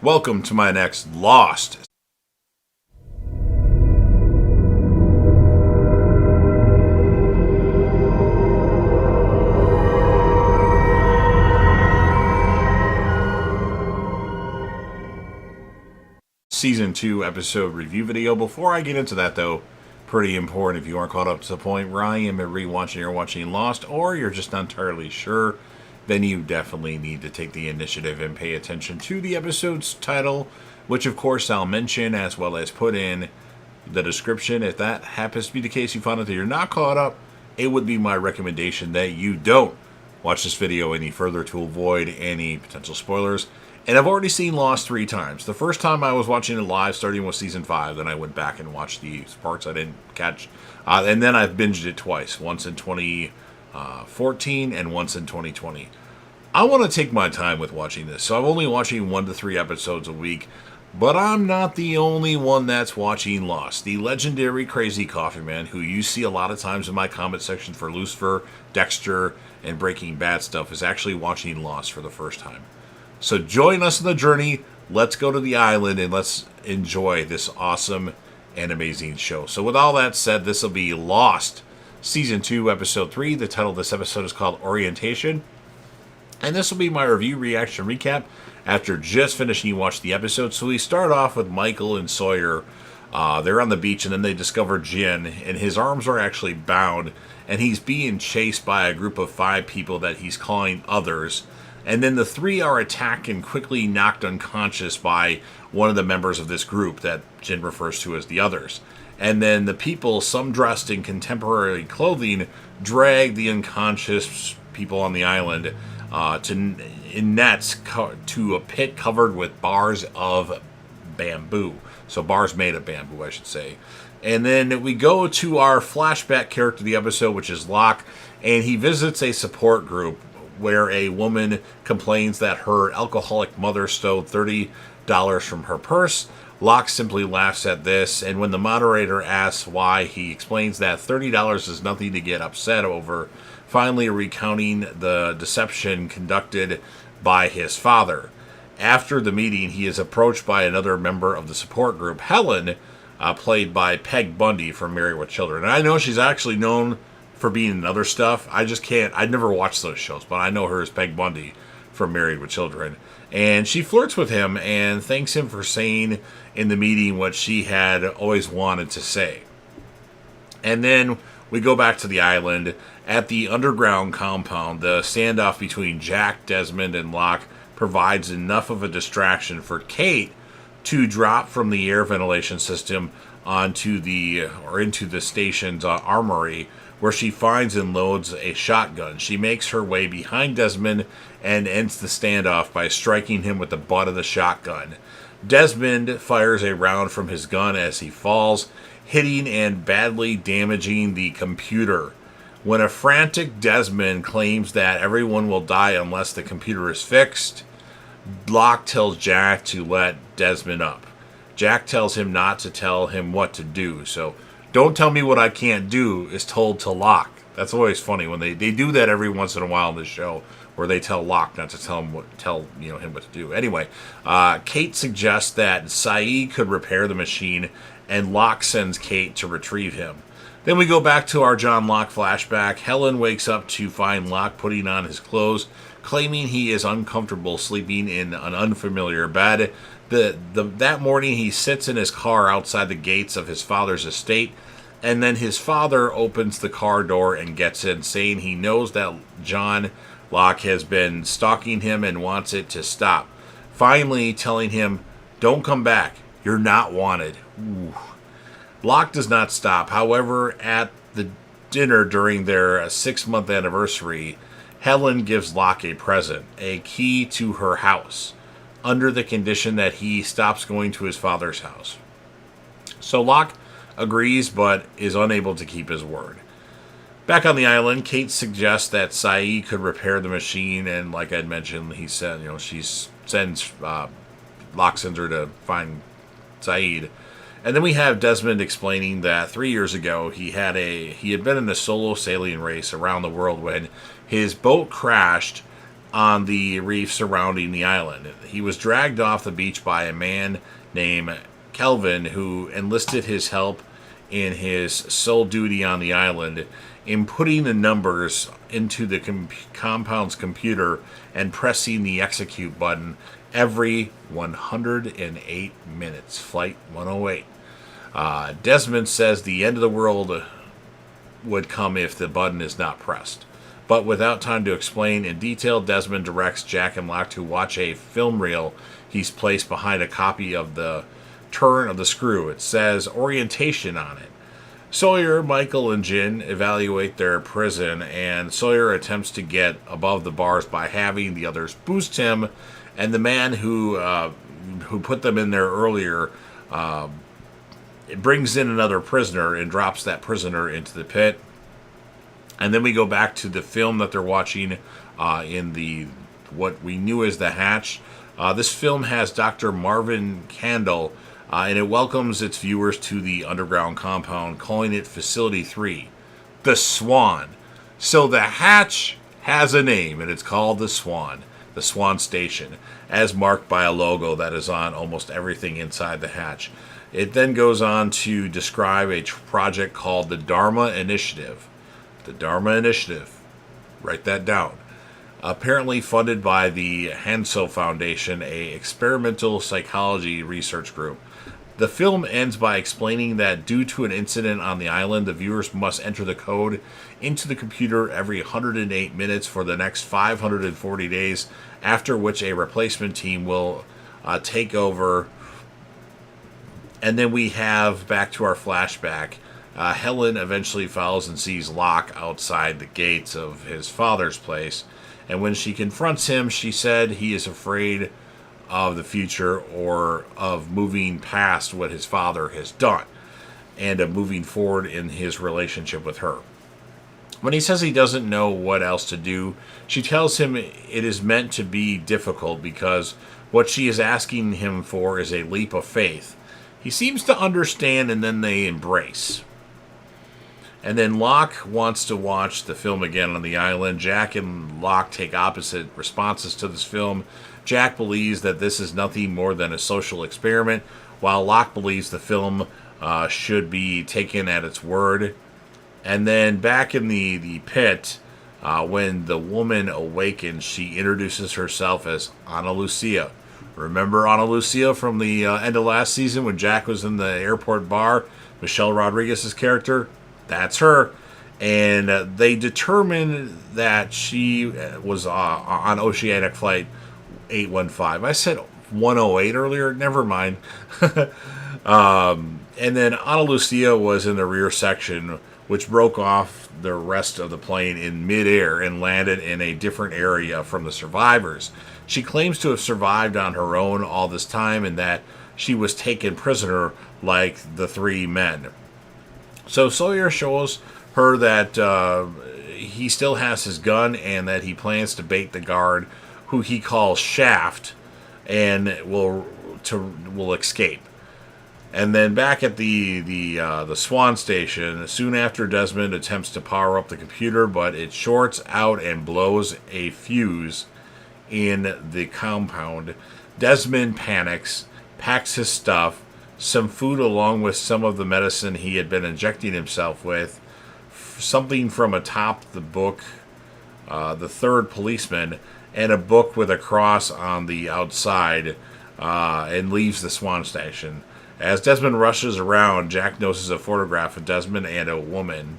Welcome to my next Lost. Season 2 episode review video. Before I get into that though, pretty important if you aren't caught up to the point where I am at rewatching or watching Lost, or you're just not entirely sure, then you definitely need to take the initiative and pay attention to the episode's title, which of course I'll mention as well as put in the description. If that happens to be the case, you found out that you're not caught up, it would be my recommendation that you don't watch this video any further to avoid any potential spoilers. And I've already seen Lost 3 times. The first time I was watching it live, starting with Season 5, then I went back and watched the parts I didn't catch. And then I've binged it twice, once in 2014 and once in 2020. I want to take my time with watching this, so I'm only watching 1 to 3 episodes a week. But I'm not the only one that's watching Lost. The legendary Crazy Coffee Man, who you see a lot of times in my comment section for Lucifer, Dexter, and Breaking Bad stuff, is actually watching Lost for the first time. So join us on the journey. Let's go to the island and let's enjoy this awesome and amazing show. So with all that said, this will be Lost Season 2, Episode 3. The title of this episode is called Orientation. And this will be my review, reaction, recap after just finishing watching the episode. So we start off with Michael and Sawyer. They're on the beach and then they discover Jin. And his arms are actually bound. And he's being chased by a group of 5 people that he's calling others. And then the 3 are attacked and quickly knocked unconscious by one of the members of this group that Jin refers to as the others. And then the people, some dressed in contemporary clothing, drag the unconscious people on the island in nets to a pit covered with bars of bamboo. So bars made of bamboo, I should say. And then we go to our flashback character of the episode, which is Locke, and he visits a support group where a woman complains that her alcoholic mother stole $30 from her purse. Locke simply laughs at this, and when the moderator asks why, he explains that $30 is nothing to get upset over, finally recounting the deception conducted by his father. After the meeting, he is approached by another member of the support group, Helen, played by Peg Bundy from Married with Children. And I know she's actually known for being in other stuff. I'd never watched those shows, but I know her as Peg Bundy from Married with Children. And she flirts with him and thanks him for saying in the meeting what she had always wanted to say. And then we go back to the island. At the underground compound, the standoff between Jack, Desmond, and Locke provides enough of a distraction for Kate to drop from the air ventilation system into the station's armory, where she finds and loads a shotgun. She makes her way behind Desmond and ends the standoff by striking him with the butt of the shotgun. Desmond fires a round from his gun as he falls, hitting and badly damaging the computer. When a frantic Desmond claims that everyone will die unless the computer is fixed, Locke tells Jack to let Desmond up. Jack tells him not to tell him what to do, so "Don't tell me what I can't do" is told to Locke. That's always funny when they do that every once in a while in this show, where they tell Locke not to tell him what to do. Anyway, Kate suggests that Saeed could repair the machine, and Locke sends Kate to retrieve him. Then we go back to our John Locke flashback. Helen wakes up to find Locke putting on his clothes, claiming he is uncomfortable sleeping in an unfamiliar bed. That morning, he sits in his car outside the gates of his father's estate, and then his father opens the car door and gets in, saying he knows that John Locke has been stalking him and wants it to stop. Finally, telling him, "Don't come back. You're not wanted." Ooh. Locke does not stop. However, at the dinner during their 6-month anniversary, Helen gives Locke a present, a key to her house, under the condition that he stops going to his father's house. So Locke agrees, but is unable to keep his word. Back on the island, Kate suggests that Saeed could repair the machine, and like I'd mentioned, he said, Locke sends her to find Saeed. And then we have Desmond explaining that 3 years ago he had been in a solo sailing race around the world when his boat crashed on the reef surrounding the island. He was dragged off the beach by a man named Kelvin, who enlisted his help in his sole duty on the island in putting the numbers into the compound's computer and pressing the execute button every 108 minutes. Flight 108. Desmond says the end of the world would come if the button is not pressed. But without time to explain in detail, Desmond directs Jack and Locke to watch a film reel he's placed behind a copy of the turn of the screw. It says orientation on it. Sawyer, Michael, and Jin evaluate their prison, and Sawyer attempts to get above the bars by having the others boost him, and the man who put them in there earlier brings in another prisoner and drops that prisoner into the pit. And then we go back to the film that they're watching in the what we knew as the hatch. This film has Dr. Marvin Candle, and it welcomes its viewers to the underground compound, calling it Facility 3, the Swan. So the hatch has a name, and it's called the Swan Station, as marked by a logo that is on almost everything inside the hatch. It then goes on to describe a project called the Dharma Initiative. The Dharma Initiative. Write that down. Apparently funded by the Hanso Foundation, a experimental psychology research group. The film ends by explaining that due to an incident on the island, the viewers must enter the code into the computer every 108 minutes for the next 540 days, after which a replacement team will take over. And then we have, back to our flashback, Helen eventually follows and sees Locke outside the gates of his father's place. And when she confronts him, she said he is afraid of the future, or of moving past what his father has done, and of moving forward in his relationship with her. When he says he doesn't know what else to do, she tells him it is meant to be difficult because what she is asking him for is a leap of faith. He seems to understand, and then they embrace. And then Locke wants to watch the film again on the island. Jack and Locke take opposite responses to this film. Jack believes that this is nothing more than a social experiment, while Locke believes the film should be taken at its word. And then back in the pit, when the woman awakens, she introduces herself as Ana Lucia. Remember Ana Lucia from the end of last season when Jack was in the airport bar? Michelle Rodriguez's character? That's her. And they determined that she was on Oceanic Flight 815. I said 108 earlier. Never mind. And then Ana Lucia was in the rear section, which broke off the rest of the plane in midair and landed in a different area from the survivors. She claims to have survived on her own all this time, and that she was taken prisoner like the three men. So Sawyer shows her that he still has his gun, and that he plans to bait the guard, who he calls Shaft, and will escape. And then back at the Swan Station, soon after, Desmond attempts to power up the computer, but it shorts out and blows a fuse in the compound. Desmond panics, packs his stuff, some food along with some of the medicine he had been injecting himself with, something from atop the book, The Third Policeman, and a book with a cross on the outside, and leaves the Swan Station. As Desmond rushes around, Jack notices a photograph of Desmond and a woman,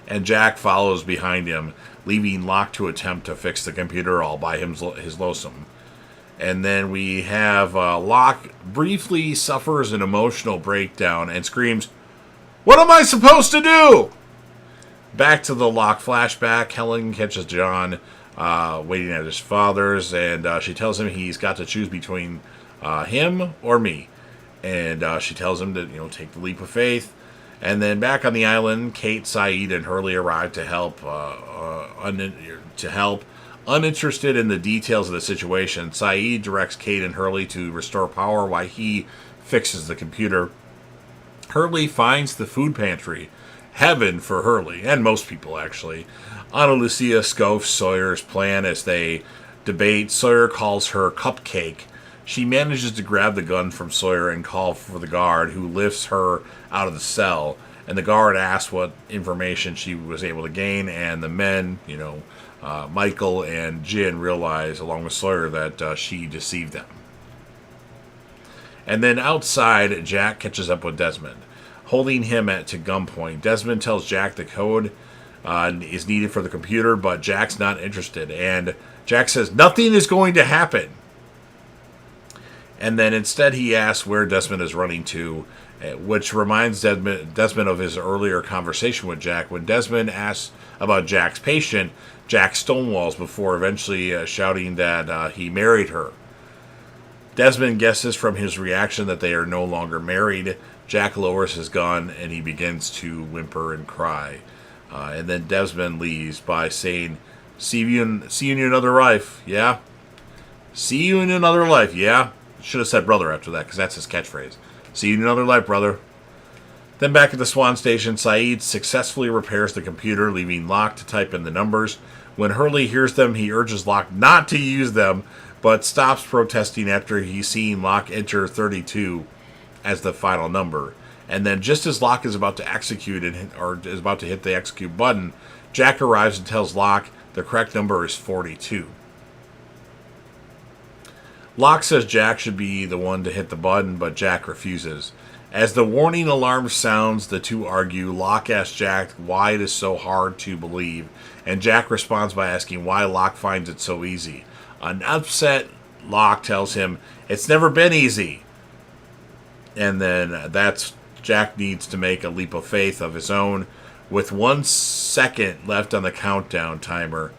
and Jack follows behind him, leaving Locke to attempt to fix the computer all by his lonesome. And then we have Locke briefly suffers an emotional breakdown and screams, "What am I supposed to do?" Back to the Locke flashback, Helen catches John waiting at his father's, and she tells him he's got to choose between him or me. And she tells him to, take the leap of faith. And then back on the island, Kate, Saeed, and Hurley arrive to help. Uninterested in the details of the situation, Saeed directs Kate and Hurley to restore power while he fixes the computer. Hurley finds the food pantry, heaven for Hurley, and most people actually. Ana Lucia scoffs Sawyer's plan as they debate. Sawyer calls her Cupcake. She manages to grab the gun from Sawyer and call for the guard, who lifts her out of the cell. And the guard asks what information she was able to gain, and the men, Michael and Jin, realize, along with Sawyer, that she deceived them. And then outside, Jack catches up with Desmond, holding him to gunpoint. Desmond tells Jack the code is needed for the computer, but Jack's not interested. And Jack says, nothing is going to happen. And then instead he asks where Desmond is running to, which reminds Desmond of his earlier conversation with Jack. When Desmond asks about Jack's patient, Jack stonewalls before eventually shouting that he married her. Desmond guesses from his reaction that they are no longer married. Jack lowers his gun and he begins to whimper and cry. And then Desmond leaves by saying, see you in another life, yeah? See you in another life, yeah? Should have said brother after that, because that's his catchphrase. See you in another life, brother. Then back at the Swan Station, Saeed successfully repairs the computer, leaving Locke to type in the numbers. When Hurley hears them, he urges Locke not to use them, but stops protesting after he's seen Locke enter 32 as the final number. And then just as Locke is about to execute or is about to hit the execute button, Jack arrives and tells Locke the correct number is 42. Locke says Jack should be the one to hit the button, but Jack refuses. As the warning alarm sounds, the two argue. Locke asks Jack why it is so hard to believe, and Jack responds by asking why Locke finds it so easy. An upset Locke tells him it's never been easy. And then Jack needs to make a leap of faith of his own. With 1 second left on the countdown timer,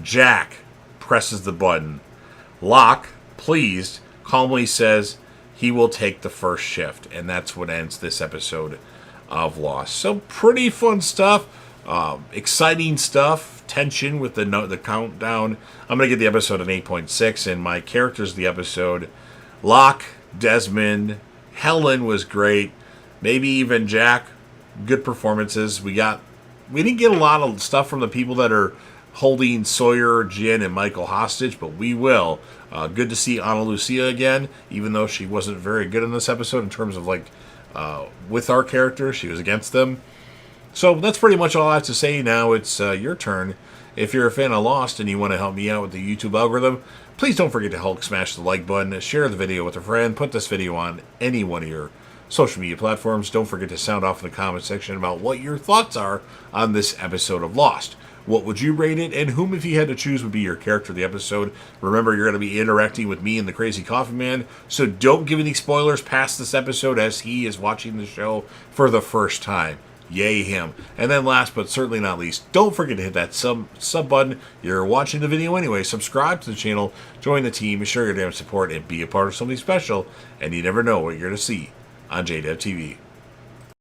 Jack presses the button. Locke, pleased, calmly says he will take the first shift. And that's what ends this episode of Lost. So pretty fun stuff. Exciting stuff. Tension with the countdown. I'm going to give the episode an 8.6. And my characters of the episode, Locke, Desmond, Helen was great. Maybe even Jack. Good performances. We didn't get a lot of stuff from the people that are holding Sawyer, Jin, and Michael hostage, but we will. Good to see Ana Lucia again, even though she wasn't very good in this episode in terms of with our characters. She was against them. So that's pretty much all I have to say. Now it's your turn. If you're a fan of Lost and you want to help me out with the YouTube algorithm, please don't forget to Hulk smash the like button, share the video with a friend, put this video on any one of your social media platforms. Don't forget to sound off in the comment section about what your thoughts are on this episode of Lost. What would you rate it, and whom, if you had to choose, would be your character of the episode? Remember, you're going to be interacting with me and the Crazy Coffee Man, so don't give any spoilers past this episode as he is watching the show for the first time. Yay him. And then last but certainly not least, don't forget to hit that sub button. You're watching the video anyway. Subscribe to the channel, join the team, show your damn support, and be a part of something special. And you never know what you're going to see on JDev TV.